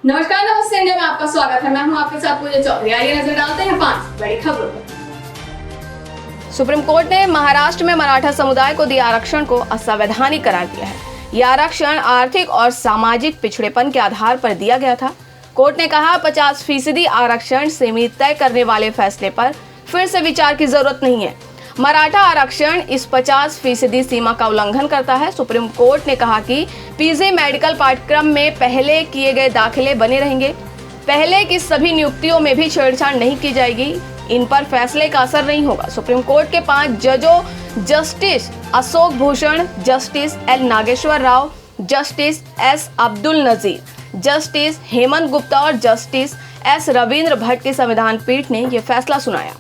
नमस्कार, नमस्ते इंडिया में आपका स्वागत है। मैं हूं आपके साथ पूजा चौधरी। आइए नजर डालते हैं 5 बड़ी खबरों पर। सुप्रीम कोर्ट ने महाराष्ट्र में मराठा समुदाय को दिए आरक्षण को असंवैधानिक करार दिया है। यह आरक्षण आर्थिक और सामाजिक पिछड़ेपन के आधार पर दिया गया था। कोर्ट ने कहा 50% आरक्षण सीमित तय करने वाले फैसले पर फिर से विचार की जरूरत नहीं है। मराठा आरक्षण इस 50% सीमा का उल्लंघन करता है। सुप्रीम कोर्ट ने कहा कि पीजी मेडिकल पाठ्यक्रम में पहले किए गए दाखिले बने रहेंगे। पहले की सभी नियुक्तियों में भी छेड़छाड़ नहीं की जाएगी। इन पर फैसले का असर नहीं होगा। सुप्रीम कोर्ट के 5 जजों justice Ashok Bhushan, justice L Nageswara Rao, justice S Abdul Nazeer, justice Hemant Gupta और जस्टिस एस रविंद्र भट्ट की संविधान पीठ ने यह फैसला सुनाया।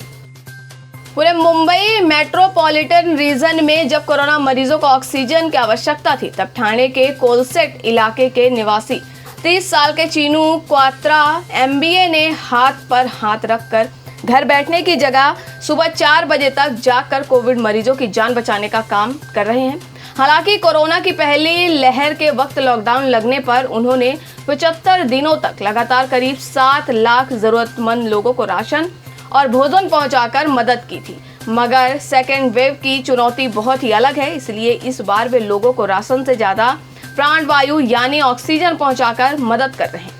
पूरे मुंबई मेट्रोपॉलिटन रीजन में जब कोरोना मरीजों को ऑक्सीजन की आवश्यकता थी, तब ठाणे के कोलसेट इलाके के निवासी 30 साल के चीनू क्वात्रा MBA ने हाथ पर हाथ रखकर घर बैठने की जगह सुबह 4 बजे तक जाकर कोविड मरीजों की जान बचाने का काम कर रहे हैं। हालांकि कोरोना की पहली लहर के वक्त लॉकडाउन लगने पर उन्होंने 75 दिनों तक लगातार करीब 7 लाख जरूरतमंद लोगों को राशन और भोजन पहुंचाकर मदद की थी। मगर सेकेंड वेव की चुनौती बहुत ही अलग है, इसलिए इस बार वे लोगों को राशन से ज्यादा प्राणवायु यानी ऑक्सीजन पहुंचाकर मदद कर रहे हैं।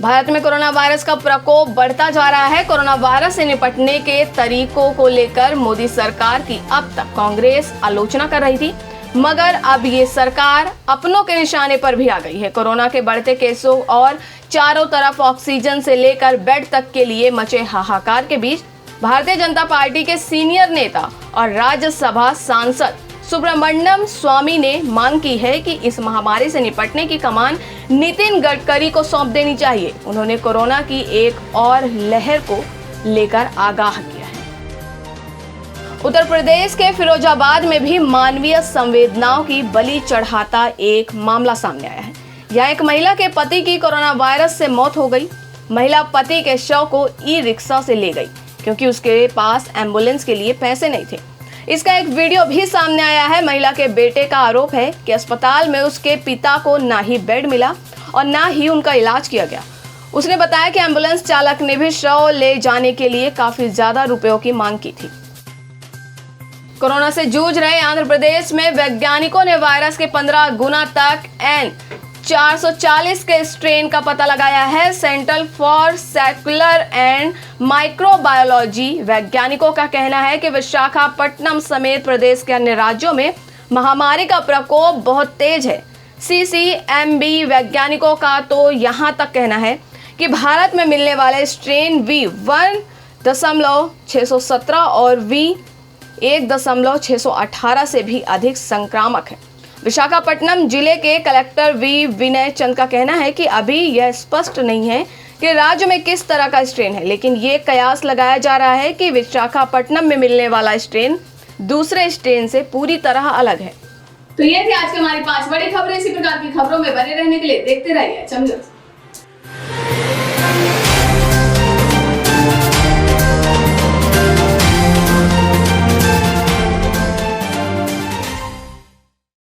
भारत में कोरोना वायरस का प्रकोप बढ़ता जा रहा है। कोरोना वायरस से निपटने के तरीकों को लेकर मोदी सरकार की अब तक कांग्रेस आलोचना कर रही थी, मगर अब ये सरकार अपनों के निशाने पर भी आ गई है। कोरोना के बढ़ते केसों और चारों तरफ ऑक्सीजन से लेकर बेड तक के लिए मचे हाहाकार के बीच भारतीय जनता पार्टी के सीनियर नेता और राज्यसभा सांसद सुब्रमण्यम स्वामी ने मांग की है कि इस महामारी से निपटने की कमान नितिन गडकरी को सौंप देनी चाहिए। उन्होंने कोरोना की एक और लहर को लेकर आगाह किया है। उत्तर प्रदेश के फिरोजाबाद में भी मानवीय संवेदनाओं की बलि चढ़ाता एक मामला सामने आया है। यहाँ एक महिला के पति की कोरोना वायरस से मौत हो गई। महिला पति के शव को ई-रिक्शा से ले गई क्योंकि उसके पास एम्बुलेंस के लिए पैसे नहीं थे। इसका एक वीडियो भी सामने आया है। महिला के बेटे का आरोप है कि अस्पताल में उसके पिता को ना ही बेड मिला और ना ही उनका इलाज किया गया। उसने बताया कि एम्बुलेंस चालक ने भी शव ले जाने के लिए काफी ज्यादा रुपयों की मांग की थी। कोरोना से जूझ रहे आंध्र प्रदेश में वैज्ञानिकों ने वायरस के 15 गुना तक N440 के स्ट्रेन का पता लगाया है। Centre for secular and microbiology वैज्ञानिकों का कहना है कि विशाखापट्टनम समेत प्रदेश के अन्य राज्यों में महामारी का प्रकोप बहुत तेज है। CCMB वैज्ञानिकों का तो यहां तक कहना है कि भारत में मिलने वाले स्ट्रेन V1.617 और V1.618 से भी अधिक संक्रामक है। विशाखापट्टनम जिले के कलेक्टर वी विनय चंद का कहना है कि अभी यह स्पष्ट नहीं है कि राज्य में किस तरह का स्ट्रेन है, लेकिन ये कयास लगाया जा रहा है कि विशाखापट्टनम में मिलने वाला स्ट्रेन दूसरे स्ट्रेन से पूरी तरह अलग है। तो ये थी आज की हमारी 5 बड़ी खबरें। इसी प्रकार की खबरों में बने रहने के लिए देखते रहिए चंद्र।